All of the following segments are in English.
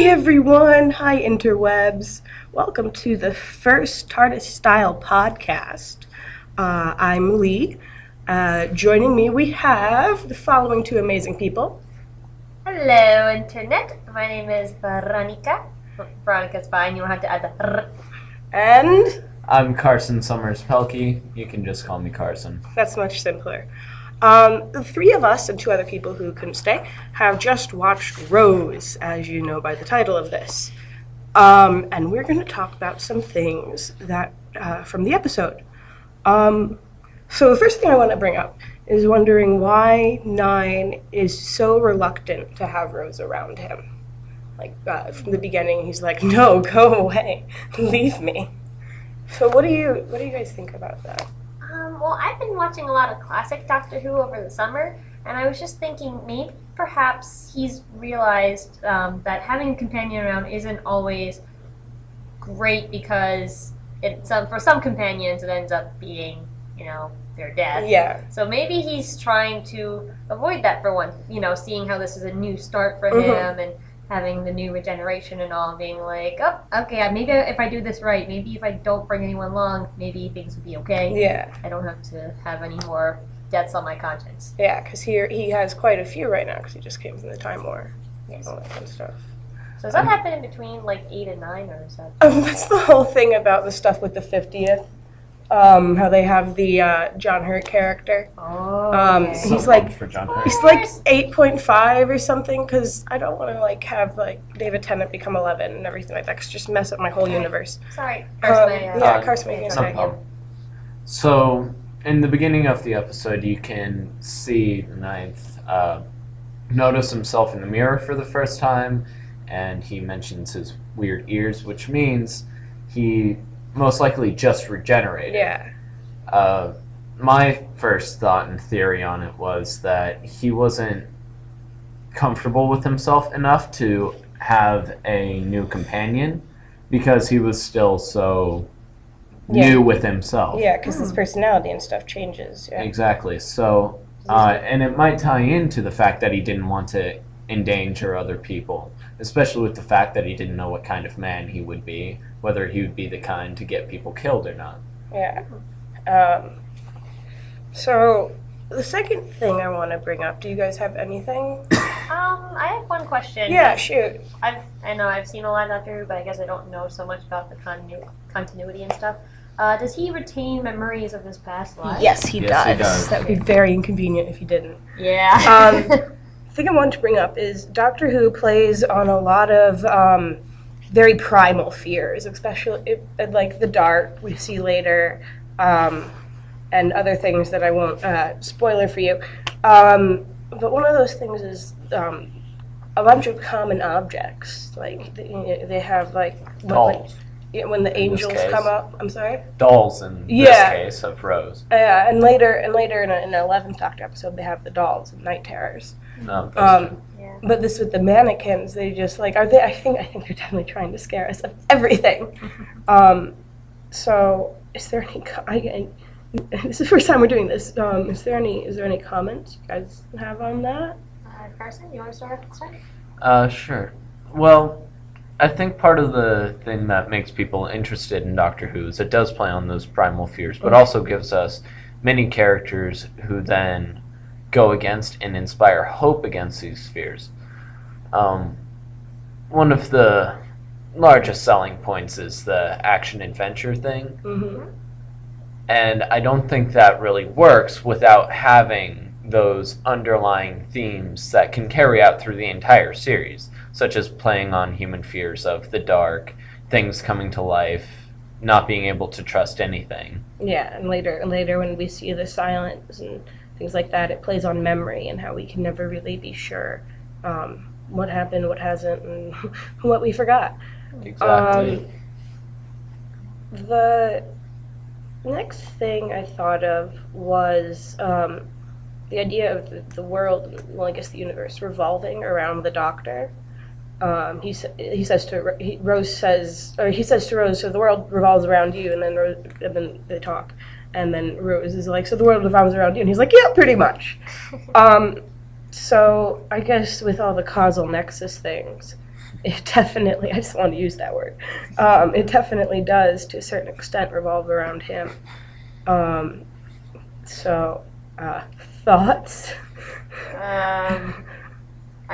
everyone! Hi interwebs! Welcome to the first TARDIstyle podcast. I'm Lee. Joining me we have the following two amazing people. Hello internet, my name is Veronica. Veronica's fine, you don't have to add the r. And I'm Carson Summers-Pelkey. You can just call me Carson. that's much simpler. The three of us and two other people who couldn't stay have just watched Rose, as you know by the title of this. And we're going to talk about some things that from the episode. So the first thing I want to bring up is wondering why Nine is so reluctant to have Rose around him. Like, from the beginning, he's like, no, go away, leave me. So what do you guys think about that? Well, I've been watching a lot of classic Doctor Who over the summer, and I was just thinking maybe perhaps he's realized that having a companion around isn't always great because for some companions it ends up being, their death. Yeah. So maybe he's trying to avoid that for once, seeing how this is a new start for him and having the new regeneration and all, being like, oh, okay, maybe if I do this right, maybe if I don't bring anyone along, maybe things would be okay. Yeah. I don't have to have any more deaths on my conscience. Yeah, because he has quite a few right now because he just came from the Time War. Yes. All that kind of stuff. So does that happen in between, 8 and 9, or is that... Oh, that's the whole thing about the stuff with the 50th. How they have the John Hurt character. Oh, okay. He's like For John Hurt. he's like 8.5 or something because I don't want to have David Tennant become 11 and everything like that because just mess up my whole universe. Sorry, Carson. Carson, what are you No gonna say? problem. So, in the beginning of the episode, you can see Ninth notice himself in the mirror for the first time, and he mentions his weird ears, which means he most likely just regenerated. Yeah. My first thought and theory on it was that he wasn't comfortable with himself enough to have a new companion because he was still so new with himself. Yeah, because his personality and stuff changes. Yeah. Exactly. So, and it might tie into the fact that he didn't want to endanger other people, especially with the fact that he didn't know what kind of man he would be, whether he would be the kind to get people killed or not. Yeah. So the second thing I want to bring up, do you guys have anything? I have one question. Yeah, shoot. I know I've seen a lot of Doctor Who, but I guess I don't know so much about the continuity and stuff. Does he retain memories of his past life? Yes, he does. That would be very inconvenient if he didn't. Yeah. The thing I wanted to bring up is Doctor Who plays on a lot of very primal fears, especially like the dark we see later, and other things that I won't spoiler for you. But one of those things is a bunch of common objects. Like they have Dolls. When the angels come up. I'm sorry. Dolls in this case of Rose. Yeah, and later in an 11th Doctor episode, they have the dolls and night terrors. No, But this with the mannequins, they just are they? I think they're definitely trying to scare us of everything. So is there any? This is the first time we're doing this. Is there any comments you guys have on that? Carson, you want to start? Sure. Well, I think part of the thing that makes people interested in Doctor Who is it does play on those primal fears, but also gives us many characters who then go against and inspire hope against these fears. One of the largest selling points is the action-adventure thing. Mm-hmm. And I don't think that really works without having those underlying themes that can carry out through the entire series, such as playing on human fears of the dark, things coming to life, not being able to trust anything. Yeah, and later when we see the silence and things like that, it plays on memory and how we can never really be sure what happened, what hasn't, and what we forgot. Exactly. The next thing I thought of was the idea of the world, well, I guess the universe, revolving around the Doctor. He says to Rose, so the world revolves around you, and then they talk, and then Rose is like, so the world revolves around you, and he's like, yeah, pretty much. So I guess with all the causal nexus things, it definitely, I just wanted to use that word, it definitely does to a certain extent revolve around him. So, thoughts? I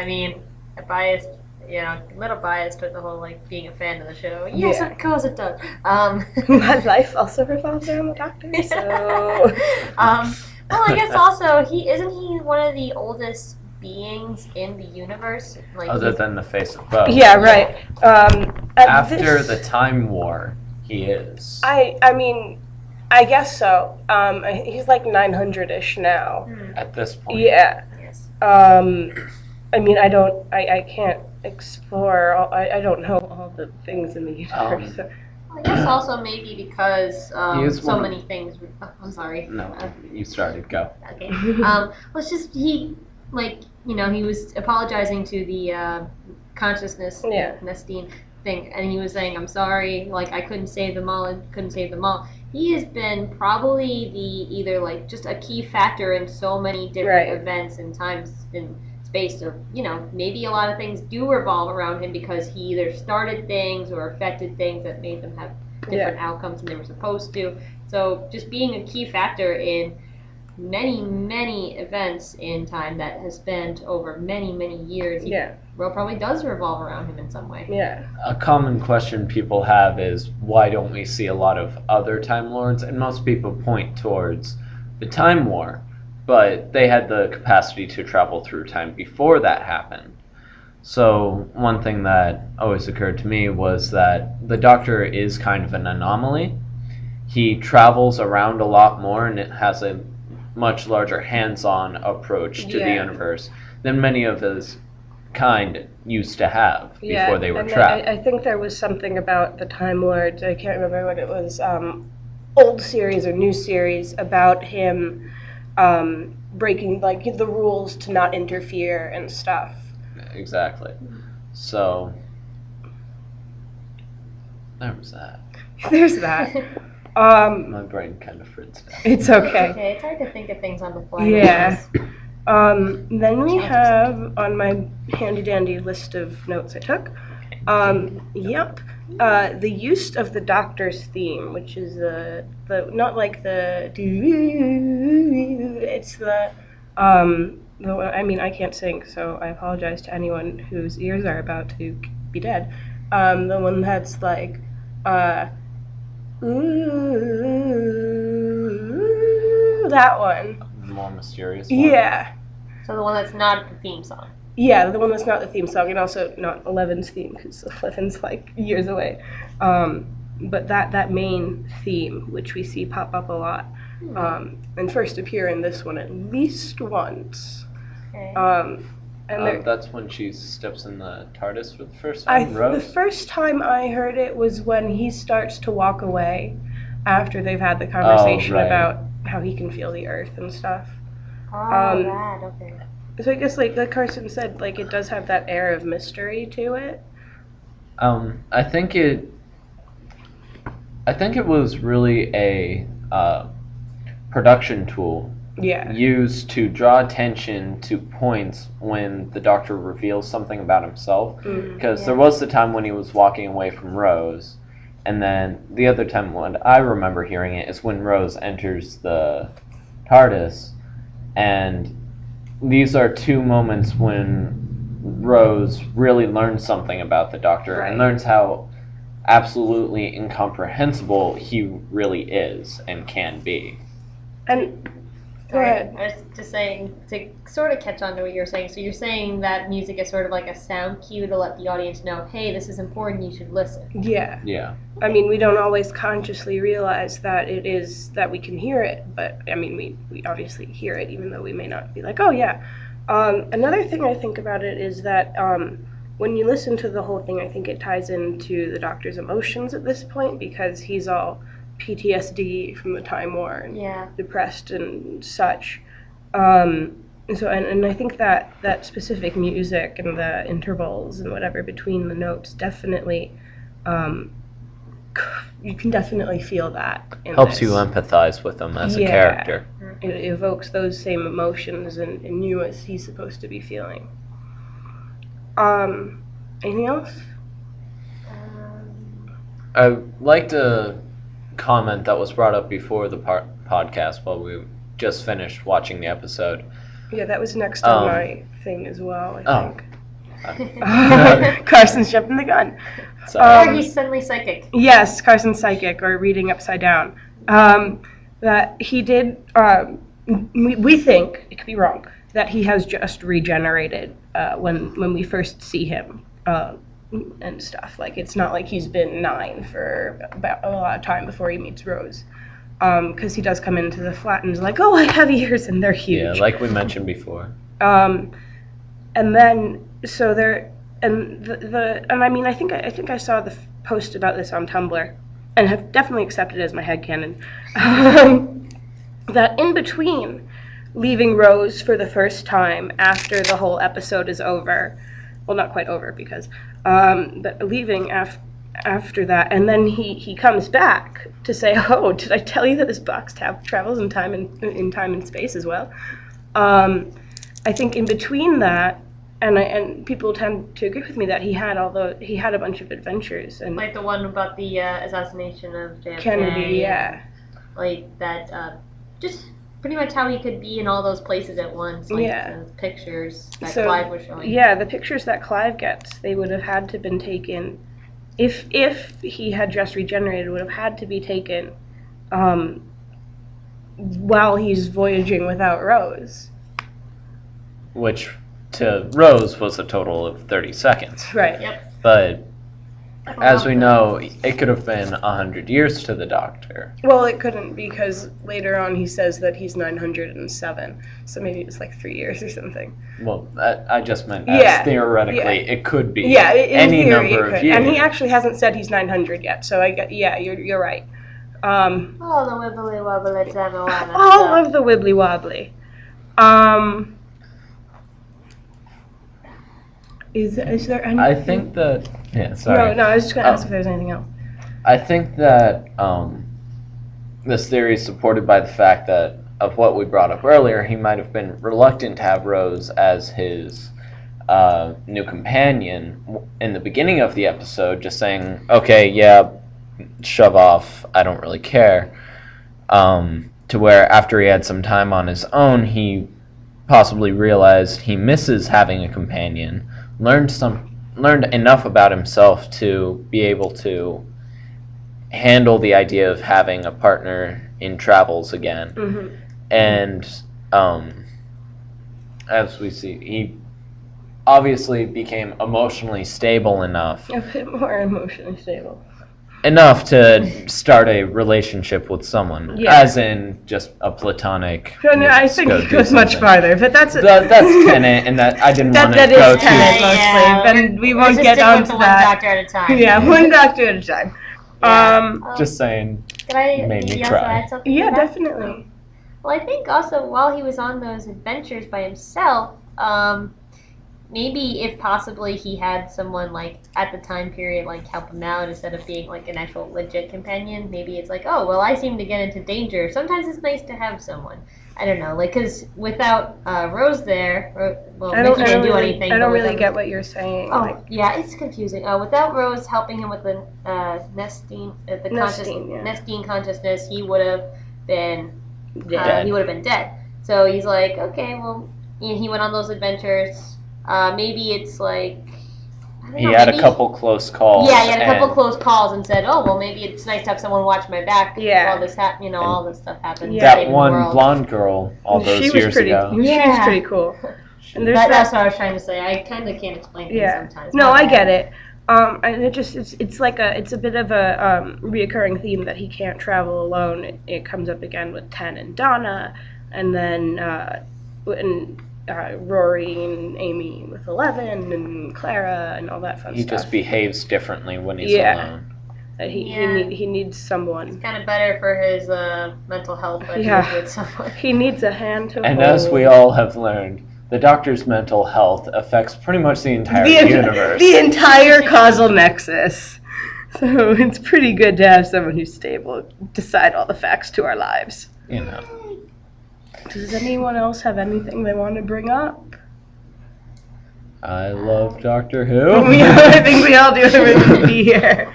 mean, biased, a little biased with the whole like being a fan of the show. Yes, Yeah. of course it does. My life also revolves around the Doctor, so... Well, I guess also isn't he one of the oldest beings in the universe? Like Other than the face of both. Yeah, right. After the Time War, he is. I mean, I guess so. He's like 900-ish now. At this point. Yeah. Yes. I mean, I can't explore, I don't know all the things in the universe. I guess also maybe because so many things. I'm sorry. No, you started. Go. Okay. Well, it's just he was apologizing to the consciousness Nestine thing, and he was saying, "I'm sorry, like I couldn't save them all, and couldn't save them all." He has been probably either like just a key factor in so many different events and times in space of, maybe a lot of things do revolve around him because he either started things or affected things that made them have different outcomes than they were supposed to. So just being a key factor in many, many events in time that has spanned over many, many years, probably does revolve around him in some way. Yeah. A common question people have is, why don't we see a lot of other Time Lords? And most people point towards the Time War. But they had the capacity to travel through time before that happened. So one thing that always occurred to me was that the Doctor is kind of an anomaly. He travels around a lot more, and it has a much larger hands-on approach to the universe than many of his kind used to have before they were trapped. I think there was something about the Time Lords, I can't remember what it was, old series or new series, about him breaking like the rules to not interfere and stuff. Exactly. So there was that. There's that. My brain kind of fritzed out. It's okay. Okay, it's hard to think of things on the fly. Yeah. Then we have on my handy dandy list of notes I took. The use of the Doctor's theme, which is the not like the it's the I mean I can't sing, so I apologize to anyone whose ears are about to be dead. The one that's like ooh, that one. The more mysterious one. Yeah. So the one that's not the theme song. Yeah, the one that's not the theme song, and also not Eleven's theme, because Eleven's like years away. But that main theme, which we see pop up a lot, and first appear in this one at least once. Okay. That's when she steps in the TARDIS for the first time, Rose? The first time I heard it was when he starts to walk away after they've had the conversation about how he can feel the earth and stuff. That, okay. So I guess, like Carson said, like it does have that air of mystery to it. I think it was really a production tool used to draw attention to points when the Doctor reveals something about himself. Because there was the time when he was walking away from Rose, and then the other time when I remember hearing it is when Rose enters the TARDIS, and these are two moments when Rose really learns something about the Doctor and learns how absolutely incomprehensible he really is and can be. And go ahead. I was just saying, to sort of catch on to what you're saying, so you're saying that music is sort of like a sound cue to let the audience know, hey, this is important, you should listen. Yeah. Yeah. I mean, we don't always consciously realize that it is, that we can hear it, but, I mean, we obviously hear it, even though we may not be like, oh, yeah. Another thing I think about it is that when you listen to the whole thing, I think it ties into the Doctor's emotions at this point, because he's all PTSD from the Time War and depressed and such. So I think that specific music and the intervals and whatever between the notes definitely, you can definitely feel that. Helps you empathize with him as a character. it evokes those same emotions in you as he's supposed to be feeling. Anything else? I'd like to comment that was brought up before the podcast while we just finished watching the episode. Yeah, that was next on my thing as well, I think. Oh. Carson's jumping the gun. Sorry. Or he's suddenly psychic. Yes, Carson's psychic, or reading upside down. That he did, we think, it could be wrong, that he has just regenerated when we first see him and stuff. Like, it's not like he's been 9 for about a lot of time before he meets Rose. Because he does come into the flat and is like, oh, I have ears, and they're huge. Yeah, like we mentioned before. And then, so there, and and I mean, I think I saw the post about this on Tumblr, and have definitely accepted it as my headcanon, that in between leaving Rose for the first time after the whole episode is over, well, not quite over because, but leaving after that, and then he comes back to say, oh, did I tell you that this box travels in time and space as well? I think in between that, and people tend to agree with me that he had a bunch of adventures, and Like the one about the assassination of JFK. Kennedy, yeah. Like that, just pretty much how he could be in all those places at once. Like the pictures that Clive was showing. Yeah, the pictures that Clive gets, they would have had to have been taken, if he had just regenerated, would have had to be taken while he's voyaging without Rose. Which to Rose was a total of 30 seconds. Right. Yep. But as we know, it could have been 100 years to the Doctor. Well, it couldn't, because later on he says that he's 907, so maybe it was like 3 years or something. Well, I just meant as theoretically, it could be any theory, number of years. And he actually hasn't said he's 900 yet, so you're right. All the wibbly wobbly jamma All of the wibbly wobbly. Is there any? I think that... Yeah, sorry. No, I was just going to ask if there was anything else. I think that this theory is supported by the fact that, of what we brought up earlier, he might have been reluctant to have Rose as his new companion in the beginning of the episode, just saying, okay, yeah, shove off, I don't really care. To where after he had some time on his own, he possibly realized he misses having a companion, learned enough about himself to be able to handle the idea of having a partner in travels again. Mm-hmm. And as we see, he obviously became emotionally stable enough. A bit more emotionally stable. Enough to start a relationship with someone, as in just a platonic. No, I think it goes much farther, but that's Tenet, and that I didn't want to go to. That is Tenet mostly, and we won't get onto that. One doctor at a time. Yeah, one doctor at a time. Yeah. Just saying. Can I made me also cry. add something? Yeah, to that? definitely. Well, I think also while he was on those adventures by himself, maybe if possibly he had someone like at the time period like help him out instead of being like an actual legit companion. Maybe it's like, oh well, I seem to get into danger. Sometimes it's nice to have someone. I don't know, like because without Rose there, Mickey didn't do anything. I don't really get what you're saying. Oh, yeah, it's confusing. Without Rose helping him with the Nestine consciousness, he would have been dead. He would have been dead. So he's like, okay, well, he went on those adventures. Maybe it's like he had a couple close calls. Yeah, he had a couple close calls and said, "Oh, well, maybe it's nice to have someone watch my back while this all this stuff happens." Yeah. That one blonde girl all those years ago. She was pretty cool. And that's what I was trying to say. I kind of can't explain things sometimes. No, I get it. And it's like a bit of a reoccurring theme that he can't travel alone. It comes up again with Ten and Donna, and then Rory and Amy with 11 and Clara and all that fun stuff. He just behaves differently when he's alone. He needs someone. It's kind of better for his mental health when he's with someone. He needs a hand to hold. And as we all have learned, the Doctor's mental health affects pretty much the entire universe. The entire causal nexus. So it's pretty good to have someone who's stable decide all the facts to our lives. You know. Does anyone else have anything they want to bring up? I love Doctor Who. I think we all do. Everyone to be here.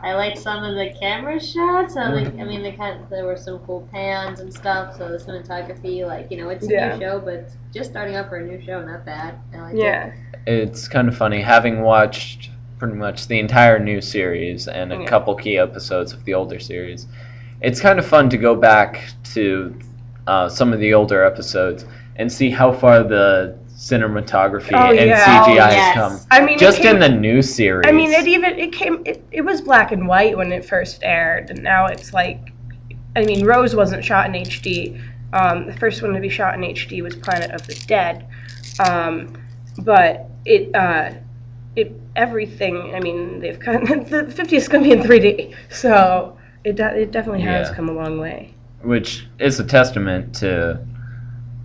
I like some of the camera shots. There were some cool pans and stuff. So the cinematography, it's a new show, but it's just starting up for a new show. Not bad. I like it. It's kind of funny having watched pretty much the entire new series and a couple key episodes of the older series. It's kind of fun to go back to some of the older episodes and see how far the cinematography and CGI has come. I mean, just in the new series. I mean, it was black and white when it first aired, and now it's like, I mean, Rose wasn't shot in HD. The first one to be shot in HD was Planet of the Dead, but everything. I mean, they've the 50th is going to be in 3D, so it definitely has come a long way. Which is a testament to,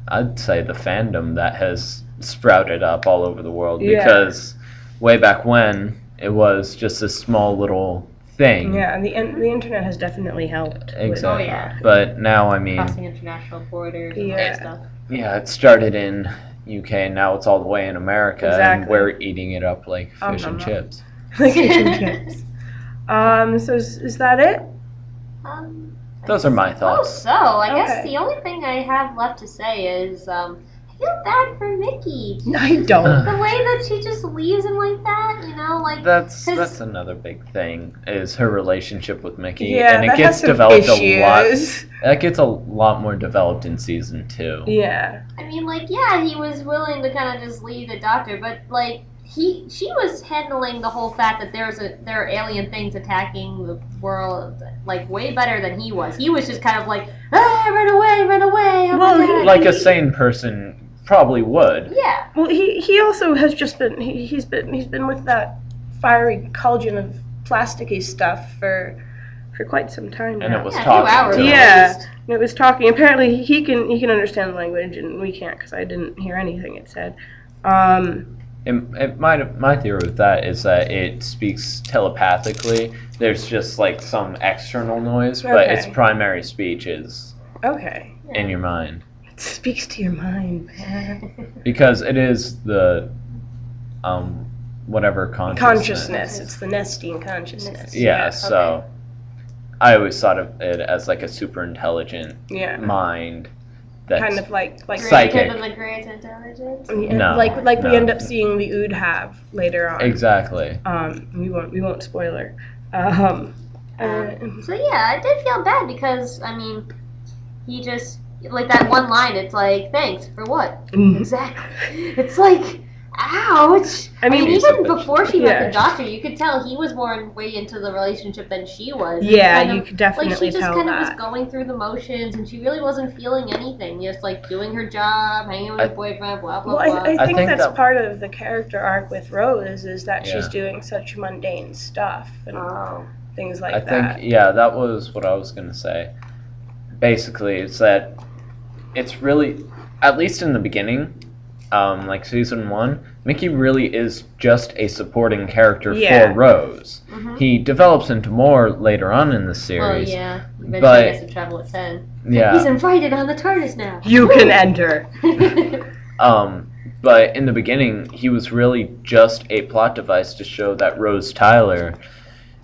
I'd say, the fandom that has sprouted up all over the world, because way back when it was just a small little thing. Yeah, and the internet has definitely helped. Exactly. But now, I mean, crossing international borders and stuff. Yeah, it started in UK and now it's all the way in America, and we're eating it up like fish and chips. Like fish and chips. So is that it? Those are my thoughts. So I guess the only thing I have left to say is I feel bad for Mickey. I don't. The way that she just leaves him like that, that's another big thing, is her relationship with Mickey. Yeah, and it gets developed a lot. That gets a lot more developed in season 2. Yeah. I mean, he was willing to kind of just leave the doctor, but she was handling the whole fact that there are alien things attacking the world way better than he was. He was just kind of run away. Well, like a sane person probably would. Yeah. Well, he also has just been he's been with that fiery cauldron of plasticky stuff for quite some time now. And it was 2 talking. hours. Yeah, it was talking. Apparently, he can understand the language, and we can't, because I didn't hear anything it said. My theory with that is that it speaks telepathically. There's just some external noise, but its primary speech is in your mind. It speaks to your mind, man. Because it is the whatever consciousness. It's the Nestine consciousness. Yeah, so I always thought of it as a super intelligent mind. That's kind of like psychic. Than the great intelligence. No, we end up seeing the Ood have later on. Exactly. We won't spoiler. So I did feel bad because he just that one line. It's thanks for what? Exactly. It's ouch. I mean, even before she met the doctor, you could tell he was more way into the relationship than she was. Yeah, you could definitely she just tell kind that. of was going through the motions, and she really wasn't feeling anything. Just doing her job, hanging with her boyfriend, blah blah blah. I think that's part of the character arc with Rose, is that she's doing such mundane stuff and things like that. I think that was what I was gonna say. Basically, it's that it's really, at least in the beginning, season 1, Mickey really is just a supporting character for Rose. Mm-hmm. He develops into more later on in the series. Oh yeah, eventually he has to travel at 10. Yeah, he's invited on the TARDIS now. You can enter. But in the beginning, he was really just a plot device to show that Rose Tyler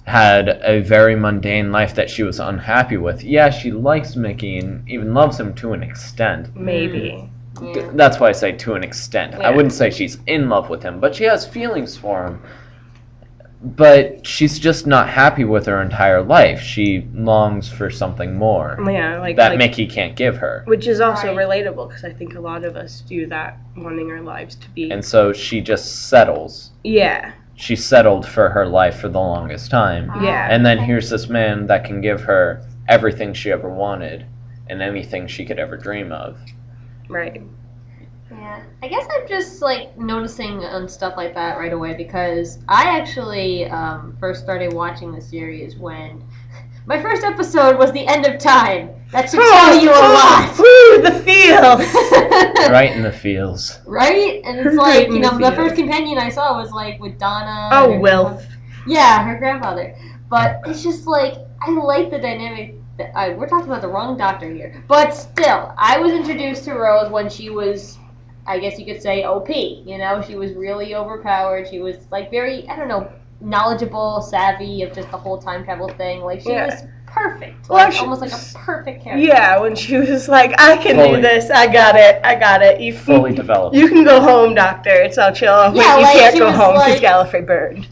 had a very mundane life that she was unhappy with. Yeah, she likes Mickey and even loves him to an extent. Maybe. Yeah. That's why I say to an extent. Yeah. I wouldn't say she's in love with him, but she has feelings for him. But she's just not happy with her entire life. She longs for something more. Yeah, that Mickey can't give her. Which is also relatable, because I think a lot of us do that, wanting our lives to be. And so she just settles. Yeah. She settled for her life for the longest time. Yeah. And then here's this man that can give her everything she ever wanted and anything she could ever dream of. Right. Yeah, I guess I'm just noticing stuff like that right away, because I actually first started watching the series when my first episode was the end of time. That should tell you a lot. Woo, the feels. Right in the feels. Right? And it's the first companion I saw was with Donna. Oh, Wilf. Yeah, her grandfather. But it's just I like the dynamic we're talking about the wrong doctor here. But still, I was introduced to Rose when she was, I guess you could say, OP. You know, she was really overpowered. She was like very, I don't know, knowledgeable, savvy of just the whole time travel thing. Like she was perfect. Like almost like a perfect character. Yeah, when she was like, I can Fully. do this. I got it. You Fully developed. You can go home, doctor. It's all chill. Yeah, Wait, you like, can't she go was home because like- Gallifrey burned.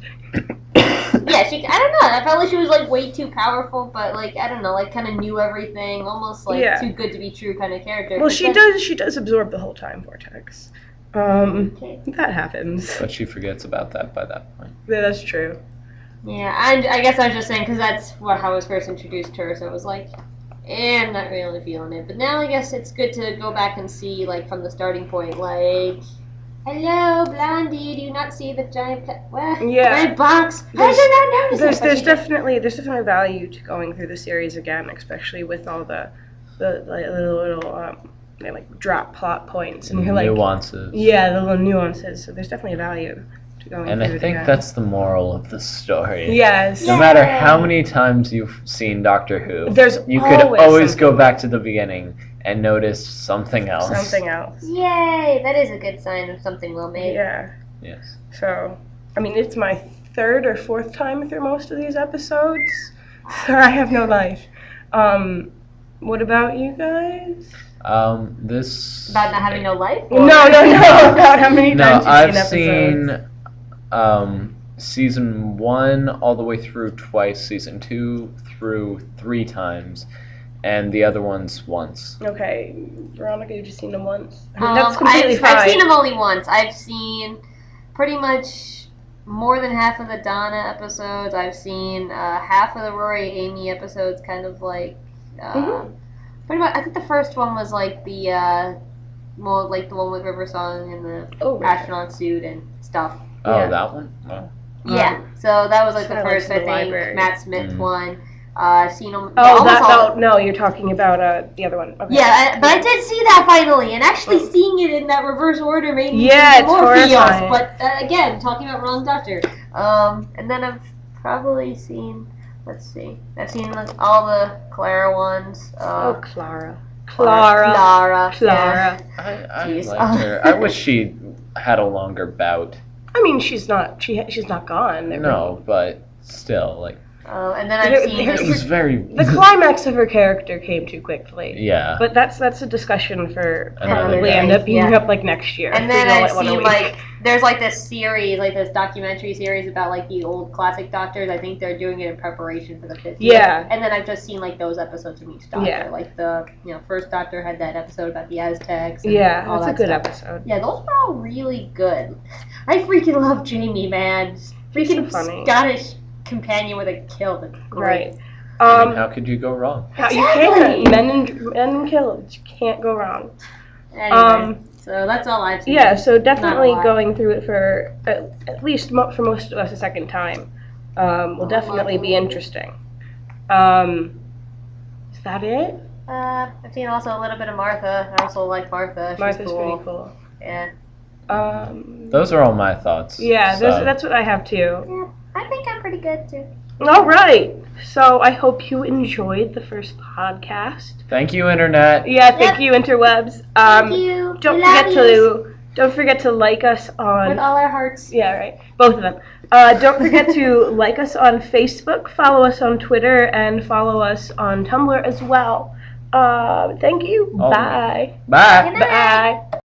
Yeah, I don't know. I felt like she was like way too powerful, but like I don't know, like kind of knew everything, almost like too good to be true kind of character. Well, But she does absorb the whole time vortex. Okay. That happens. But she forgets about that by that point. Yeah, that's true. Yeah, I guess I was just saying because that's how I was first introduced to her. So it was like, I'm not really feeling it. But now I guess it's good to go back and see like from the starting point, like. Hello, Blondie. Do you not see the giant red box? How did you not notice There's definitely value to going through the series again, especially with all the little like drop plot points and you're like nuances. Yeah, the little nuances. So there's definitely value to going And through I it think again. that's the moral of the story. Yes. No matter how many times you've seen Doctor Who, There's you could always always go something. back to the beginning and notice something else. Something else. Yay! That is a good sign of something well made. Yeah. Yes. So, I mean, it's my third or fourth time through most of these episodes. So I have no life. What about you guys? This. About not having no life? No. About how many No, times I've you've seen episodes. seen season 1 all the way through twice, season 2 through 3 times, and the other ones once. Okay, Veronica, you've just seen them once. I mean, that's completely I've fine. seen them only once. I've seen pretty much more than half of the Donna episodes. I've seen half of the Rory Amy episodes, kind of like pretty much. I think the first one was like the like the one with River Song and the astronaut suit and stuff. Oh, Yeah. that one? Wow. Yeah, so that was like the Silence first, in I the think, Library. Matt Smith Mm. one. I've seen them. No, you're talking about the other one. Okay. Yeah, but I did see that finally, and actually seeing it in that reverse order made me Yeah, think it's more feels. horrifying. But again, talking about wrong doctor. And then I've probably seen. Let's see. I've seen like, all the Clara ones. Clara. Clara. Clara. I Jeez. liked her. I wish she had a longer bout. I mean, she's not gone. No, but still, like, And then I've seen it was very. The climax of her character came too quickly. Yeah. But that's a discussion for Another probably day. end up being Yeah. up like next year. And We then go, I've one a seen week. like there's like this series, like this documentary series about like the old classic doctors. I think they're doing it in preparation for the 50th. Yeah. And then I've just seen like those episodes from each doctor. Yeah. Like the first doctor had that episode about the Aztecs. And Yeah, all that's a that good stuff. episode. Yeah, those were all really good. I freaking love Jamie, man. Freaking so funny. Scottish companion with a kill. That's great. Right. I mean, how could you go wrong? You can't. Men and kills. You can't go wrong. Anyway, so that's all I've seen. Yeah, so definitely Not a lot. going through it for at least for most of us a second time will definitely be interesting. Is that it? I've seen also a little bit of Martha. I also like Martha. She's Martha's cool. pretty cool. Yeah. Those are all my thoughts. Yeah, so. that's what I have too. Yeah, I think I'm pretty good too. All right. So I hope you enjoyed the first podcast. Thank you, Internet. Yeah, thank Yep. you, interwebs. Thank you. Don't We forget love yous don't forget to like us with on. all our hearts. Yeah, right. Both of them. Don't forget to like us on Facebook, follow us on Twitter, and follow us on Tumblr as well. Thank you. Oh. Bye. Bye. Good night. Bye.